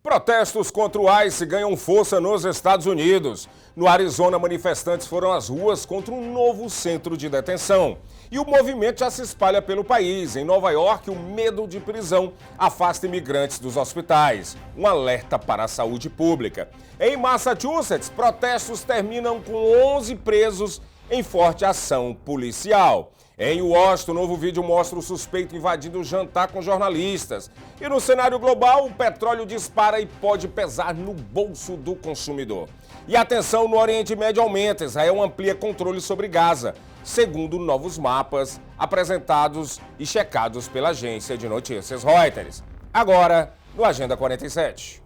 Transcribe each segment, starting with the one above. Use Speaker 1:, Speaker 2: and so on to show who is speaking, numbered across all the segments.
Speaker 1: Protestos contra o ICE ganham força nos Estados Unidos. No Arizona, manifestantes foram às ruas contra um novo centro de detenção. E o movimento já se espalha pelo país. Em Nova York, o medo de prisão afasta imigrantes dos hospitais. Um alerta para a saúde pública. Em Massachusetts, protestos terminam com 11 presos em forte ação policial. Em Washington, o novo vídeo mostra o suspeito invadindo o jantar com jornalistas. E no cenário global, o petróleo dispara e pode pesar no bolso do consumidor. E a tensão no Oriente Médio aumenta. Israel amplia controle sobre Gaza, segundo novos mapas apresentados e checados pela agência de notícias Reuters. Agora, no Agenda 47.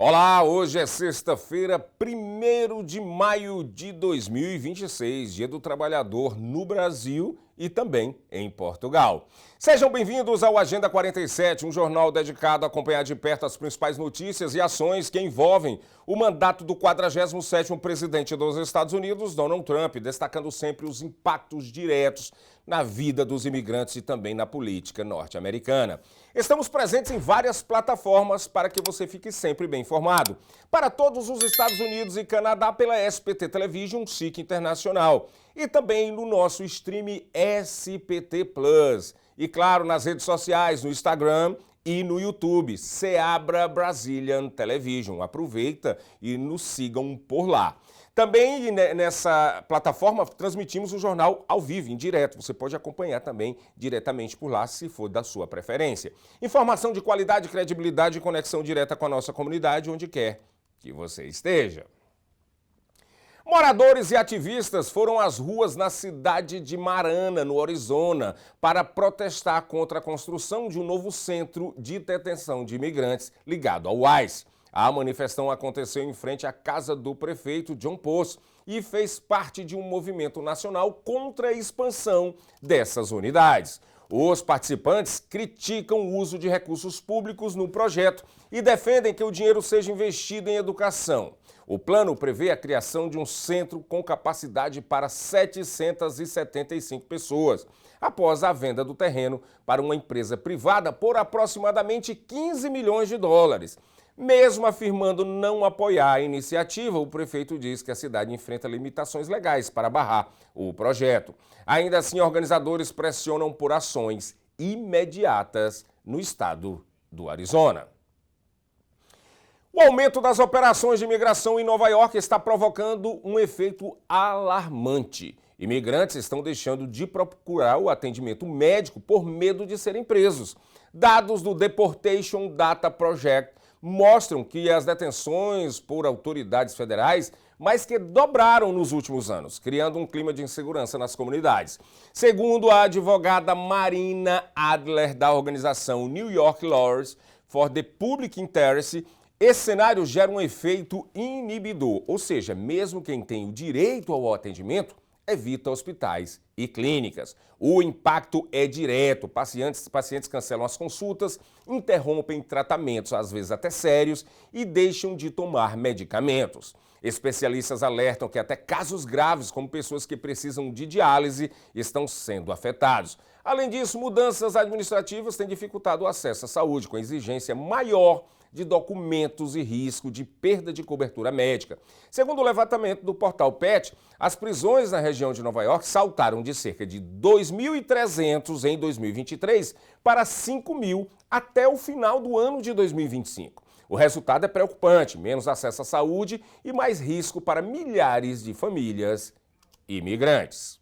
Speaker 1: Olá, hoje é sexta-feira, 1º de maio de 2026, Dia do Trabalhador no Brasil e também em Portugal. Sejam bem-vindos ao Agenda 47, um jornal dedicado a acompanhar de perto as principais notícias e ações que envolvem o mandato do 47º presidente dos Estados Unidos, Donald Trump, destacando sempre os impactos diretos na vida dos imigrantes e também na política norte-americana. Estamos presentes em várias plataformas para que você fique sempre bem informado. Para todos os Estados Unidos e Canadá pela SPT Television, SIC Internacional. E também no nosso stream SPT Plus. E claro, nas redes sociais, no Instagram e no YouTube, Seabra Brazilian Television. Aproveita e nos sigam por lá. Também nessa plataforma transmitimos o jornal ao vivo, em direto. Você pode acompanhar também diretamente por lá, se for da sua preferência. Informação de qualidade, credibilidade e conexão direta com a nossa comunidade, onde quer que você esteja. Moradores e ativistas foram às ruas na cidade de Marana, no Arizona, para protestar contra a construção de um novo centro de detenção de imigrantes ligado ao ICE. A manifestação aconteceu em frente à casa do prefeito John Post e fez parte de um movimento nacional contra a expansão dessas unidades. Os participantes criticam o uso de recursos públicos no projeto e defendem que o dinheiro seja investido em educação. O plano prevê a criação de um centro com capacidade para 775 pessoas, após a venda do terreno para uma empresa privada por aproximadamente 15 milhões de dólares. Mesmo afirmando não apoiar a iniciativa, o prefeito diz que a cidade enfrenta limitações legais para barrar o projeto. Ainda assim, organizadores pressionam por ações imediatas no estado do Arizona. O aumento das operações de imigração em Nova York está provocando um efeito alarmante. Imigrantes estão deixando de procurar o atendimento médico por medo de serem presos. Dados do Deportation Data Project mostram que as detenções por autoridades federais mais que dobraram nos últimos anos, criando um clima de insegurança nas comunidades. Segundo a advogada Marina Adler, da organização New York Lawyers for the Public Interest, esse cenário gera um efeito inibidor, ou seja, mesmo quem tem o direito ao atendimento evita hospitais e clínicas. O impacto é direto. Pacientes cancelam as consultas, interrompem tratamentos, às vezes até sérios, e deixam de tomar medicamentos. Especialistas alertam que até casos graves, como pessoas que precisam de diálise, estão sendo afetados. Além disso, mudanças administrativas têm dificultado o acesso à saúde, com exigência maior de documentos e risco de perda de cobertura médica. Segundo o levantamento do portal PET, as prisões na região de Nova York saltaram de cerca de 2.300 em 2023 para 5.000 até o final do ano de 2025. O resultado é preocupante: menos acesso à saúde e mais risco para milhares de famílias imigrantes.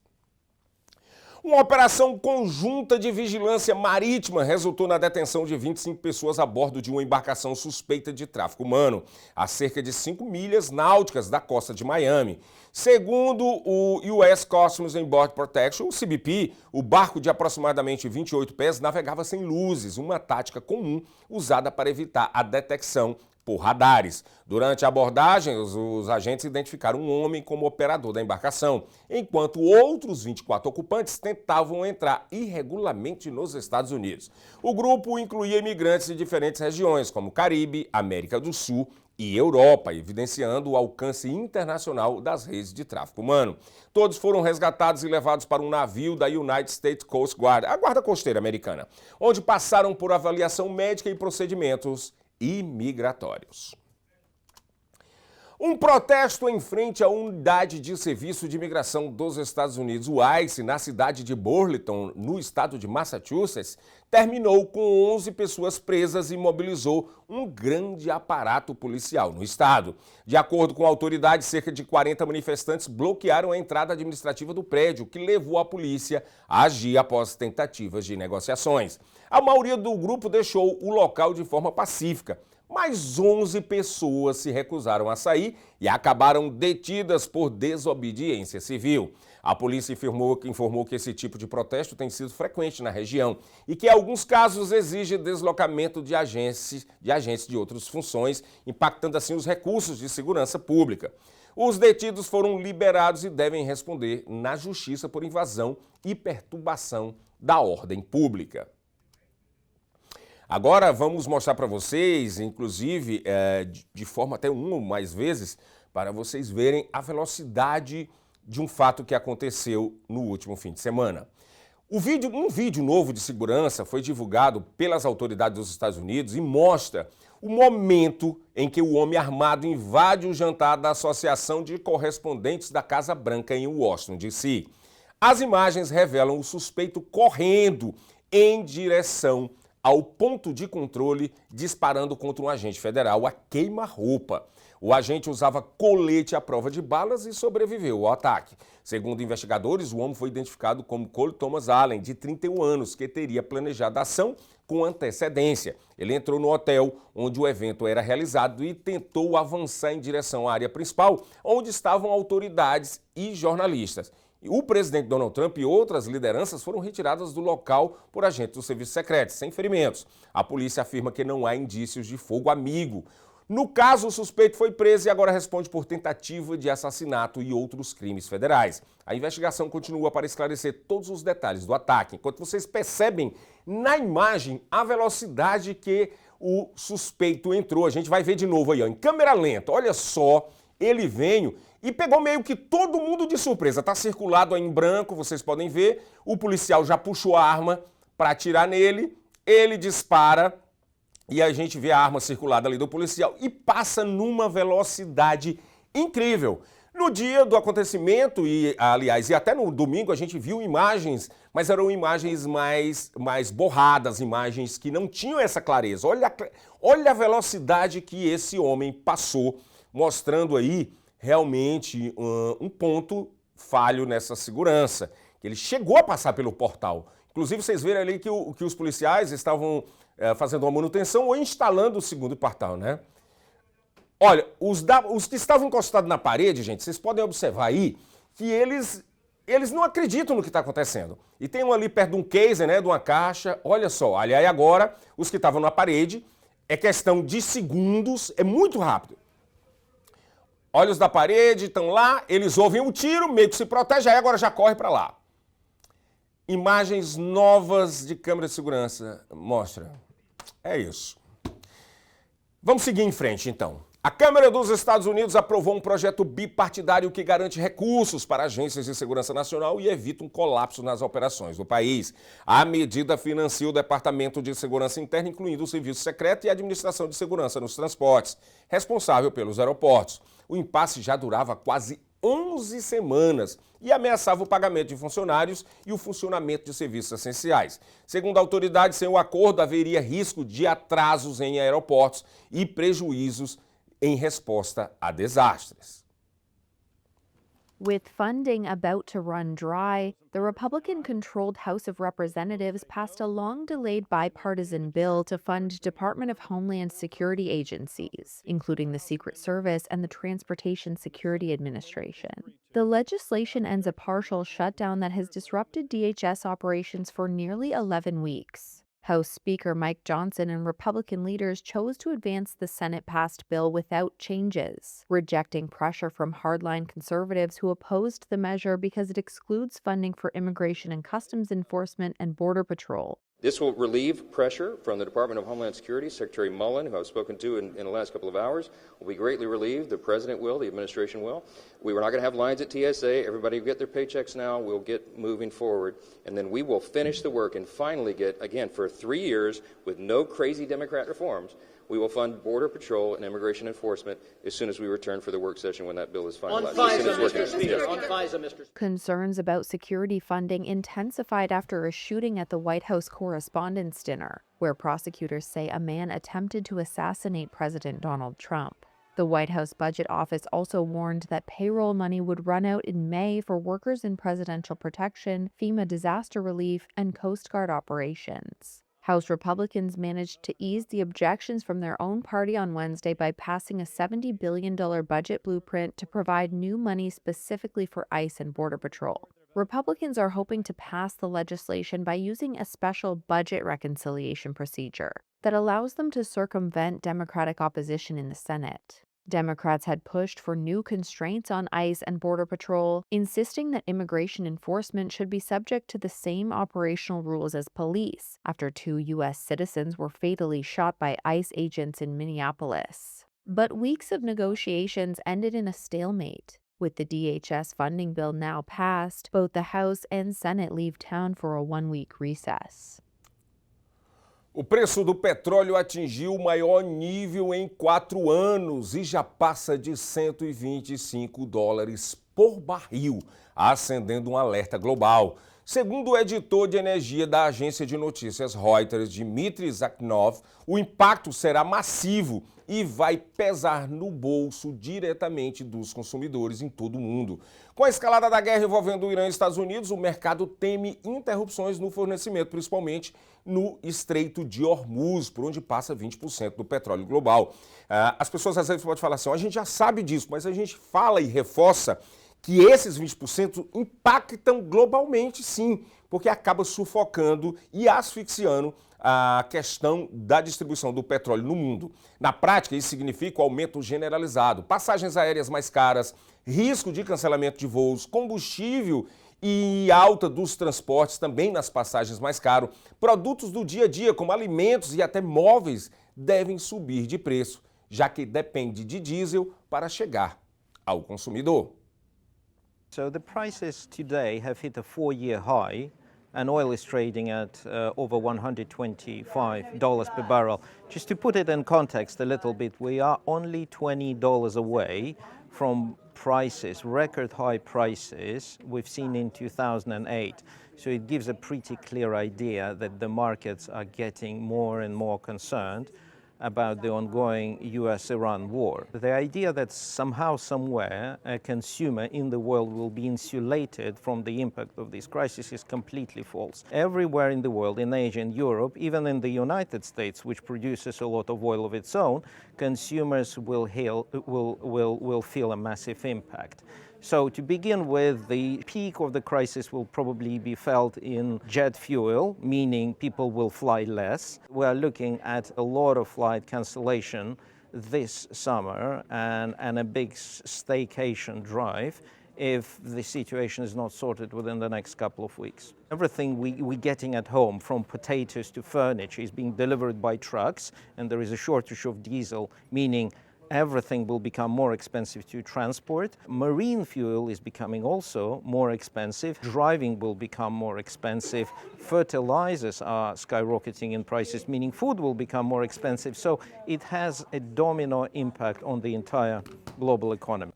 Speaker 1: Uma operação conjunta de vigilância marítima resultou na detenção de 25 pessoas a bordo de uma embarcação suspeita de tráfico humano, a cerca de 5 milhas náuticas da costa de Miami. Segundo o US Customs and Border Protection, o CBP, o barco de aproximadamente 28 pés navegava sem luzes, uma tática comum usada para evitar a detecção por radares. Durante a abordagem, os agentes identificaram um homem como operador da embarcação, enquanto outros 24 ocupantes tentavam entrar irregularmente nos Estados Unidos. O grupo incluía imigrantes de diferentes regiões, como Caribe, América do Sul e Europa, evidenciando o alcance internacional das redes de tráfico humano. Todos foram resgatados e levados para um navio da United States Coast Guard, a Guarda Costeira Americana, onde passaram por avaliação médica e procedimentos imigratórios. Um protesto em frente à Unidade de Serviço de Imigração dos Estados Unidos, o ICE, na cidade de Burlington, no estado de Massachusetts, terminou com 11 pessoas presas e mobilizou um grande aparato policial no estado. De acordo com a autoridade, cerca de 40 manifestantes bloquearam a entrada administrativa do prédio, que levou a polícia a agir após tentativas de negociações. A maioria do grupo deixou o local de forma pacífica, mas 11 pessoas se recusaram a sair e acabaram detidas por desobediência civil. A polícia informou que esse tipo de protesto tem sido frequente na região e que, em alguns casos, exige deslocamento de agentes de outras funções, impactando assim os recursos de segurança pública. Os detidos foram liberados e devem responder na justiça por invasão e perturbação da ordem pública. Agora vamos mostrar para vocês, inclusive de forma até uma ou mais vezes, para vocês verem a velocidade de um fato que aconteceu no último fim de semana. Um vídeo novo de segurança foi divulgado pelas autoridades dos Estados Unidos e mostra o momento em que o homem armado invade o jantar da Associação de Correspondentes da Casa Branca em Washington, D.C. As imagens revelam o suspeito correndo em direção ao ponto de controle, disparando contra um agente federal a queima-roupa. O agente usava colete à prova de balas e sobreviveu ao ataque. Segundo investigadores, o homem foi identificado como Cole Thomas Allen, de 31 anos, que teria planejado a ação com antecedência. Ele entrou no hotel onde o evento era realizado e tentou avançar em direção à área principal, onde estavam autoridades e jornalistas. O presidente Donald Trump e outras lideranças foram retiradas do local por agentes do serviço secreto, sem ferimentos. A polícia afirma que não há indícios de fogo amigo. No caso, o suspeito foi preso e agora responde por tentativa de assassinato e outros crimes federais. A investigação continua para esclarecer todos os detalhes do ataque. Enquanto vocês percebem na imagem a velocidade que o suspeito entrou, a gente vai ver de novo aí, ó, em câmera lenta. Olha só, ele veio e pegou meio que todo mundo de surpresa. Está circulado aí em branco, vocês podem ver. O policial já puxou a arma para atirar nele. Ele dispara e a gente vê a arma circulada ali do policial e passa numa velocidade incrível. No dia do acontecimento, e aliás, e até no domingo a gente viu imagens, mas eram imagens mais borradas, imagens que não tinham essa clareza. Olha a velocidade que esse homem passou, mostrando aí realmente um ponto falho nessa segurança, que ele chegou a passar pelo portal. Inclusive, vocês viram ali que os policiais estavam fazendo uma manutenção ou instalando o segundo portal, né? Olha, os que estavam encostados na parede, gente, vocês podem observar aí que eles não acreditam no que está acontecendo. E tem um ali perto de um case, né, de uma caixa. Olha só, aliás, agora, os que estavam na parede, é questão de segundos, é muito rápido. Olha os da parede, estão lá, eles ouvem um tiro, meio que se protege, aí agora já corre para lá. Imagens novas de câmera de segurança mostra. É isso. Vamos seguir em frente, então. A Câmara dos Estados Unidos aprovou um projeto bipartidário que garante recursos para agências de segurança nacional e evita um colapso nas operações do país. A medida financia o Departamento de Segurança Interna, incluindo o Serviço Secreto e a Administração de Segurança nos Transportes, responsável pelos aeroportos. O impasse já durava quase 11 semanas e ameaçava o pagamento de funcionários e o funcionamento de serviços essenciais. Segundo a autoridade, sem o acordo haveria risco de atrasos em aeroportos e prejuízos em resposta a desastres.
Speaker 2: With funding about to run dry, the Republican-controlled House of Representatives passed a long-delayed bipartisan bill to fund Department of Homeland Security agencies, including the Secret Service and the Transportation Security Administration. The legislation ends a partial shutdown that has disrupted DHS operations for nearly 11 weeks. House Speaker Mike Johnson and Republican leaders chose to advance the Senate-passed bill without changes, rejecting pressure from hardline conservatives who opposed the measure because it excludes funding for Immigration and Customs Enforcement and Border Patrol.
Speaker 3: This will relieve pressure from the Department of Homeland Security. Secretary Mullen, who I've spoken to in the last couple of hours, will be greatly relieved. The President will, the administration will. We were not going to have lines at TSA. Everybody will get their paychecks now. We'll get moving forward. And then we will finish the work and finally get, again, for 3 years, with no crazy Democrat reforms, we will fund Border Patrol and Immigration Enforcement as soon as we return for the work session when that bill is finalized.
Speaker 4: On FISA, Mr. Speaker. On FISA, Mr. Speaker.
Speaker 2: Concerns about security funding intensified after a shooting at the White House Correspondents' Dinner, where prosecutors say a man attempted to assassinate President Donald Trump. The White House Budget Office also warned that payroll money would run out in May for workers in presidential protection, FEMA disaster relief, and Coast Guard operations. House Republicans managed to ease the objections from their own party on Wednesday by passing a $70 billion budget blueprint to provide new money specifically for ICE and Border Patrol. Republicans are hoping to pass the legislation by using a special budget reconciliation procedure that allows them to circumvent Democratic opposition in the Senate. Democrats had pushed for new constraints on ICE and Border Patrol, insisting that immigration enforcement should be subject to the same operational rules as police, after 2 U.S. citizens were fatally shot by ICE agents in Minneapolis. But weeks of negotiations ended in a stalemate. With the DHS funding bill now passed, both the House and Senate leave town for a 1-week recess.
Speaker 1: O preço do petróleo atingiu o maior nível em 4 anos e já passa de $125 por barril, acendendo um alerta global. Segundo o editor de energia da agência de notícias Reuters, Dmitry Zakhanov, o impacto será massivo e vai pesar no bolso diretamente dos consumidores em todo o mundo. Com a escalada da guerra envolvendo o Irã e Estados Unidos, o mercado teme interrupções no fornecimento, principalmente no Estreito de Hormuz, por onde passa 20% do petróleo global. As pessoas às vezes podem falar assim, a gente já sabe disso, mas a gente fala e reforça que esses 20% impactam globalmente, sim, porque acaba sufocando e asfixiando a questão da distribuição do petróleo no mundo. Na prática, isso significa o aumento generalizado, passagens aéreas mais caras, risco de cancelamento de voos, combustível e alta dos transportes também nas passagens mais caros. Produtos do dia a dia, como alimentos e até móveis, devem subir de preço, já que depende de diesel para chegar ao consumidor.
Speaker 5: So the prices today have hit a 4-year high, and oil is trading at over $125 per barrel. Just to put it in context a little bit, we are only $20 away from prices, record high prices we've seen in 2008. So it gives a pretty clear idea that the markets are getting more and more concerned about the ongoing US-Iran war. The idea that somehow, somewhere, a consumer in the world will be insulated from the impact of this crisis is completely false. Everywhere in the world, in Asia and Europe, even in the United States, which produces a lot of oil of its own, consumers will feel a massive impact. So to begin with, the peak of the crisis will probably be felt in jet fuel, meaning people will fly less. We are looking at a lot of flight cancellation this summer and a big staycation drive if the situation is not sorted within the next couple of weeks. Everything we're getting at home, from potatoes to furniture, is being delivered by trucks, and there is a shortage of diesel, meaning everything will become more expensive to transport. Marine fuel is becoming also more expensive. Driving will become more expensive. Fertilizers are skyrocketing in prices, meaning food will become more expensive. So it has a domino impact on the entire global economy.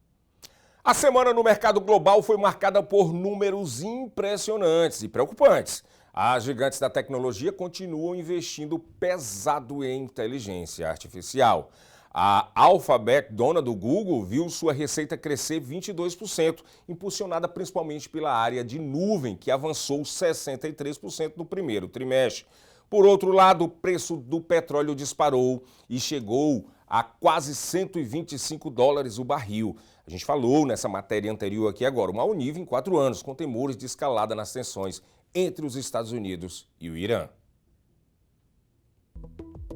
Speaker 1: A semana no mercado global foi marcada por números impressionantes e preocupantes. As gigantes da tecnologia continuam investindo pesado em inteligência artificial. A Alphabet, dona do Google, viu sua receita crescer 22%, impulsionada principalmente pela área de nuvem, que avançou 63% no primeiro trimestre. Por outro lado, o preço do petróleo disparou e chegou a quase $125 o barril. A gente falou nessa matéria anterior aqui agora, o maior nível em 4 anos, com temores de escalada nas tensões entre os Estados Unidos e o Irã.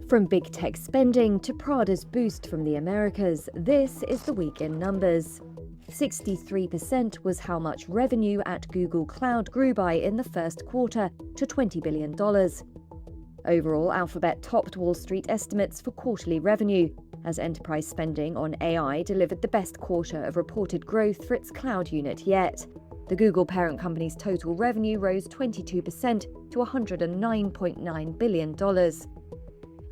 Speaker 6: From big tech spending to Prada's boost from the Americas, this is the week in numbers. 63% was how much revenue at Google Cloud grew by in the first quarter to $20 billion. Overall, Alphabet topped Wall Street estimates for quarterly revenue, as enterprise spending on AI delivered the best quarter of reported growth for its cloud unit yet. The Google parent company's total revenue rose 22% to $109.9 billion.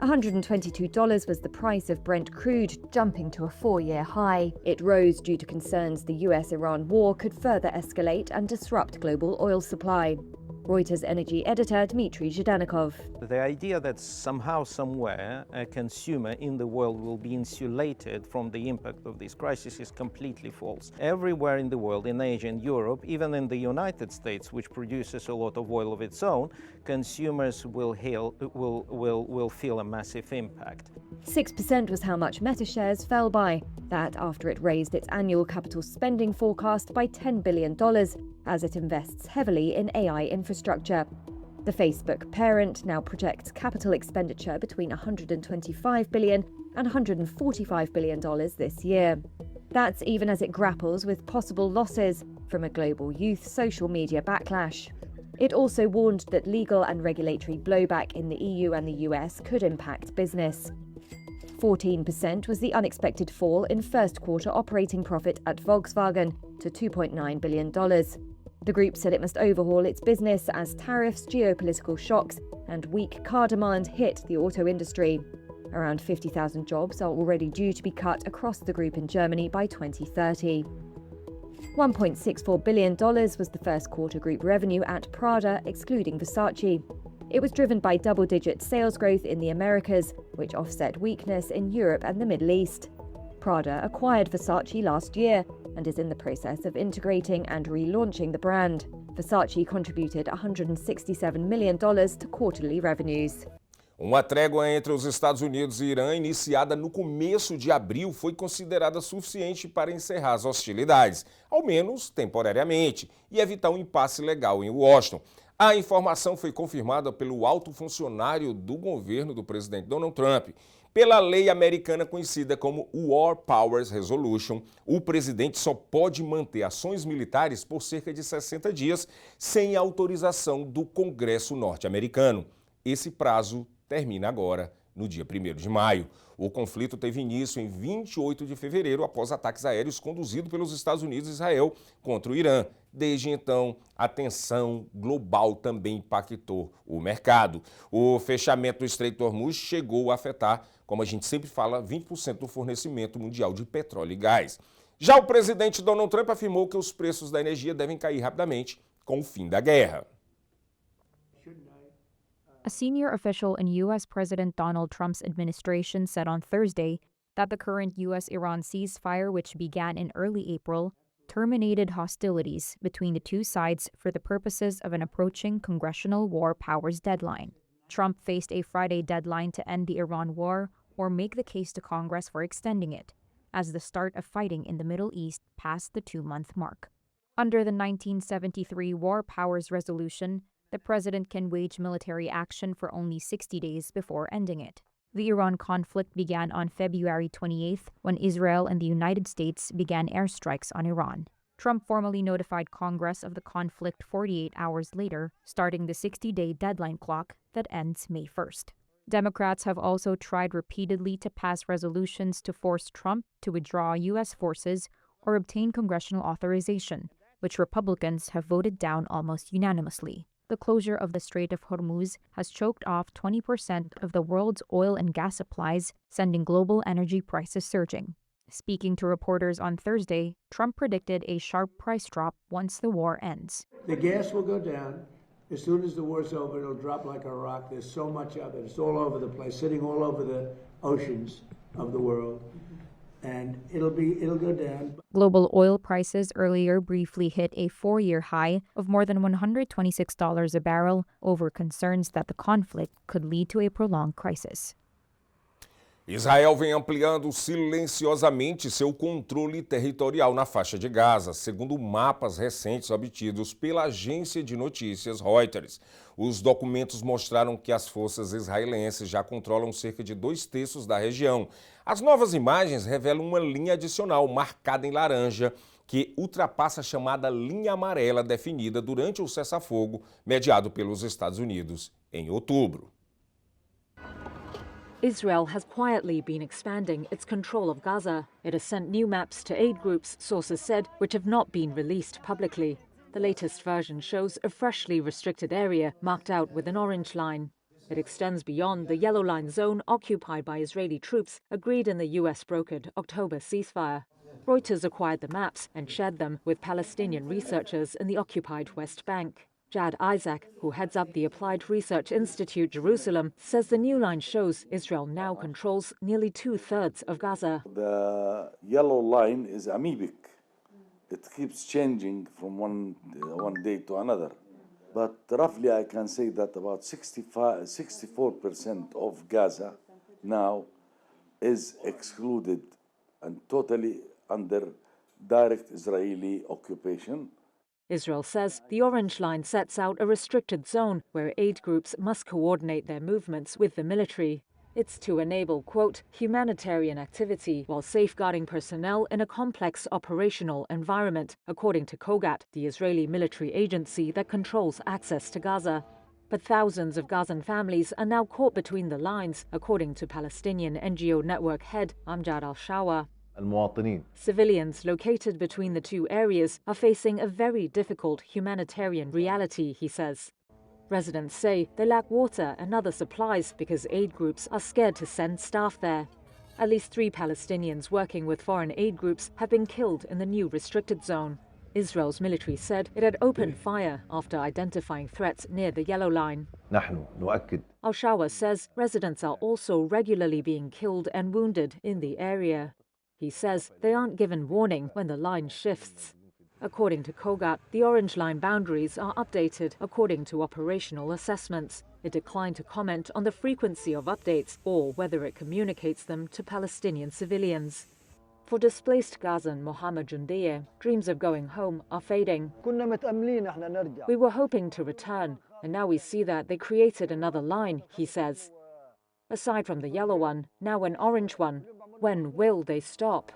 Speaker 6: $122 was the price of Brent crude, jumping to a 4-year high. It rose due to concerns the US-Iran war could further escalate and disrupt global oil supply. Reuters energy editor Dmitry Zhdanikov.
Speaker 5: The idea that somehow, somewhere, a consumer in the world will be insulated from the impact of this crisis is completely false. Everywhere in the world, in Asia and Europe, even in the United States, which produces a lot of oil of its own, consumers will feel a massive impact.
Speaker 6: 6% was how much Meta shares fell by. That after it raised its annual capital spending forecast by $10 billion as it invests heavily in AI infrastructure. The Facebook parent now projects capital expenditure between $125 billion and $145 billion this year. That's even as it grapples with possible losses from a global youth social media backlash. It also warned that legal and regulatory blowback in the EU and the US could impact business. 14% was the unexpected fall in first quarter operating profit at Volkswagen to $2.9 billion. The group said it must overhaul its business as tariffs, geopolitical shocks, and weak car demand hit the auto industry. Around 50,000 jobs are already due to be cut across the group in Germany by 2030. $1.64 billion was the first quarter group revenue at Prada, excluding Versace. It was driven by double-digit sales growth in the Americas, which offset weakness in Europe and the Middle East. Prada acquired Versace last year and is in the process of integrating and relaunching the brand. Versace contributed $167 million to quarterly revenues.
Speaker 1: Uma trégua entre os Estados Unidos e Irã, iniciada no começo de abril, foi considerada suficiente para encerrar as hostilidades, ao menos temporariamente, e evitar um impasse legal em Washington. A informação foi confirmada pelo alto funcionário do governo do presidente Donald Trump. Pela lei americana conhecida como War Powers Resolution, o presidente só pode manter ações militares por cerca de 60 dias sem autorização do Congresso norte-americano. Esse prazo termina agora, no dia 1º de maio. O conflito teve início em 28 de fevereiro, após ataques aéreos conduzidos pelos Estados Unidos e Israel contra o Irã. Desde então, a tensão global também impactou o mercado. O fechamento do Estreito de Hormuz chegou a afetar, como a gente sempre fala, 20% do fornecimento mundial de petróleo e gás. Já o presidente Donald Trump afirmou que os preços da energia devem cair rapidamente com o fim da guerra.
Speaker 7: A senior official in U.S. President Donald Trump's administration said on Thursday that the current U.S.-Iran ceasefire, which began in early April, terminated hostilities between the two sides for the purposes of an approaching congressional war powers deadline. Trump faced a Friday deadline to end the Iran war or make the case to Congress for extending it, as the start of fighting in the Middle East passed the 2-month mark. Under the 1973 War Powers Resolution, the president can wage military action for only 60 days before ending it. The Iran conflict began on February 28th when Israel and the United States began airstrikes on Iran. Trump formally notified Congress of the conflict 48 hours later, starting the 60-day deadline clock that ends May 1st. Democrats have also tried repeatedly to pass resolutions to force Trump to withdraw U.S. forces or obtain congressional authorization, which Republicans have voted down almost unanimously. The closure of the Strait of Hormuz has choked off 20% of the world's oil and gas supplies, sending global energy prices surging. Speaking to reporters on Thursday, Trump predicted a sharp price drop once the war ends.
Speaker 8: The gas will go down. As soon as the war's over, it'll drop like a rock. There's so much of it. It's all over the place, sitting all over the oceans of the world. And it'll go down.
Speaker 7: Global oil prices earlier briefly hit a 4-year high of more than $126 a barrel over concerns that the conflict could lead to a prolonged crisis.
Speaker 1: Israel vem ampliando silenciosamente seu controle territorial na faixa de Gaza, segundo mapas recentes obtidos pela agência de notícias Reuters. Os documentos mostraram que as forças israelenses já controlam cerca de 2/3 da região. As novas imagens revelam uma linha adicional marcada em laranja que ultrapassa a chamada linha amarela definida durante o cessar-fogo mediado pelos Estados Unidos em outubro.
Speaker 9: Israel has quietly been expanding its control of Gaza. It has sent new maps to aid groups, sources said, which have not been released publicly. The latest version shows a freshly restricted area marked out with an orange line. It extends beyond the yellow line zone occupied by Israeli troops agreed in the US-brokered October ceasefire. Reuters acquired the maps and shared them with Palestinian researchers in the occupied West Bank. Jad Isaac, who heads up the Applied Research Institute Jerusalem, says the new line shows Israel now controls nearly 2/3 of Gaza.
Speaker 10: The yellow line is amoebic. It keeps changing from one day to another. But roughly I can say that about 64% of Gaza now is excluded and totally under direct Israeli occupation.
Speaker 9: Israel says the orange line sets out a restricted zone where aid groups must coordinate their movements with the military. It's to enable, quote, humanitarian activity while safeguarding personnel in a complex operational environment, according to Kogat, the Israeli military agency that controls access to Gaza. But thousands of Gazan families are now caught between the lines, according to Palestinian NGO network head Amjad al-Shawa. Civilians located between the two areas are facing a very difficult humanitarian reality, he says. Residents say they lack water and other supplies because aid groups are scared to send staff there. At least 3 Palestinians working with foreign aid groups have been killed in the new restricted zone. Israel's military said it had opened fire after identifying threats near the yellow line. Al-Shawa says residents are also regularly being killed and wounded in the area. He says they aren't given warning when the line shifts. According to Kogat, the orange line boundaries are updated according to operational assessments. It declined to comment on the frequency of updates or whether it communicates them to Palestinian civilians. For displaced Gazan Mohammed Jundiye, dreams of going home are fading. We were hoping to return, and now we see that they created another line, he says. Aside from the yellow one, now an orange one. When will they stop?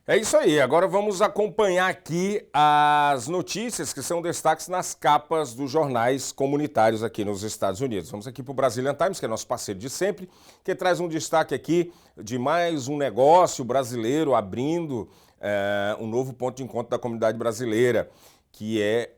Speaker 1: É isso aí, agora vamos acompanhar aqui as notícias que são destaques nas capas dos jornais comunitários aqui nos Estados Unidos. Vamos aqui para o Brazilian Times, que é nosso parceiro de sempre, que traz um destaque aqui de mais um negócio brasileiro abrindo um novo ponto de encontro da comunidade brasileira, que é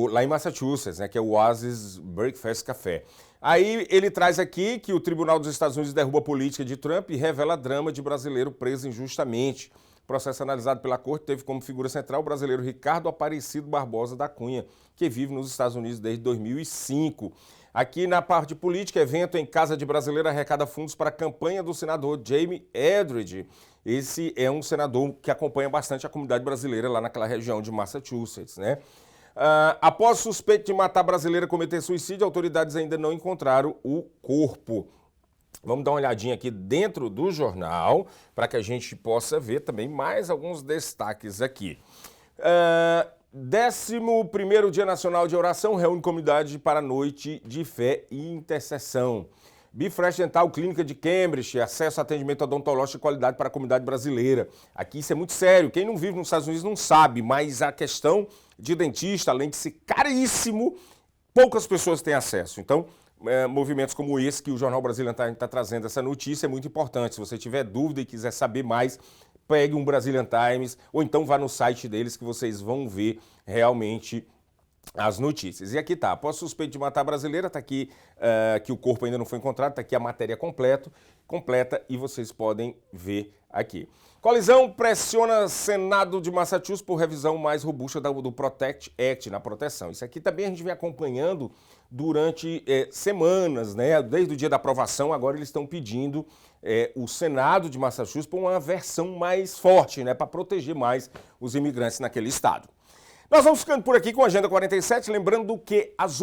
Speaker 1: lá em Massachusetts, né, que é o Oasis Breakfast Café. Aí ele traz aqui que o Tribunal dos Estados Unidos derruba a política de Trump e revela drama de brasileiro preso injustamente. O processo analisado pela corte teve como figura central o brasileiro Ricardo Aparecido Barbosa da Cunha, que vive nos Estados Unidos desde 2005. Aqui na parte política, evento em Casa de Brasileiro arrecada fundos para a campanha do senador Jamie Eldridge. Esse é um senador que acompanha bastante a comunidade brasileira lá naquela região de Massachusetts, né? Após suspeito de matar brasileira cometer suicídio, autoridades ainda não encontraram o corpo. Vamos dar uma olhadinha aqui dentro do jornal para que a gente possa ver também mais alguns destaques aqui. 11º Dia Nacional de Oração reúne comunidade para a Noite de Fé e Intercessão. Bifresh Dental, Clínica de Cambridge, acesso a atendimento odontológico de qualidade para a comunidade brasileira. Aqui isso é muito sério, quem não vive nos Estados Unidos não sabe, mas a questão de dentista, além de ser caríssimo, poucas pessoas têm acesso. Então, movimentos como esse que o Jornal Brazilian Times está trazendo essa notícia é muito importante. Se você tiver dúvida e quiser saber mais, pegue um Brazilian Times ou então vá no site deles que vocês vão ver realmente as notícias. E aqui tá, após suspeito de matar a brasileira, está aqui que o corpo ainda não foi encontrado, está aqui a matéria completa e vocês podem ver aqui. Coalizão pressiona Senado de Massachusetts por revisão mais robusta do Protect Act na proteção. Isso aqui também a gente vem acompanhando durante semanas, né? Desde o dia da aprovação, agora eles estão pedindo o Senado de Massachusetts por uma versão mais forte, né? Para proteger mais os imigrantes naquele estado. Nós vamos ficando por aqui com a Agenda 47, lembrando que às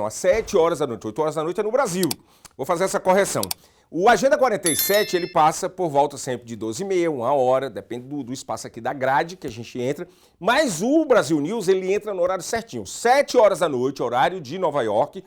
Speaker 1: 7 horas da noite, 8 horas da noite é no Brasil. Vou fazer essa correção. O Agenda 47, ele passa por volta sempre de 12h30, 1 hora, depende do espaço aqui da grade que a gente entra, mas o Brasil News, ele entra no horário certinho, 7 horas da noite, horário de Nova York,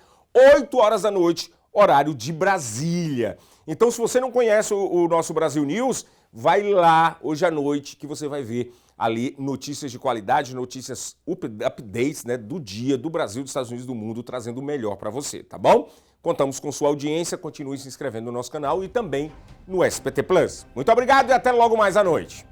Speaker 1: 8 horas da noite, horário de Brasília. Então, se você não conhece o nosso Brasil News, vai lá hoje à noite que você vai ver ali notícias de qualidade, notícias updates, né, do dia, do Brasil, dos Estados Unidos, do mundo, trazendo o melhor para você, tá bom? Contamos com sua audiência, continue se inscrevendo no nosso canal e também no SPT Plus. Muito obrigado e até logo mais à noite.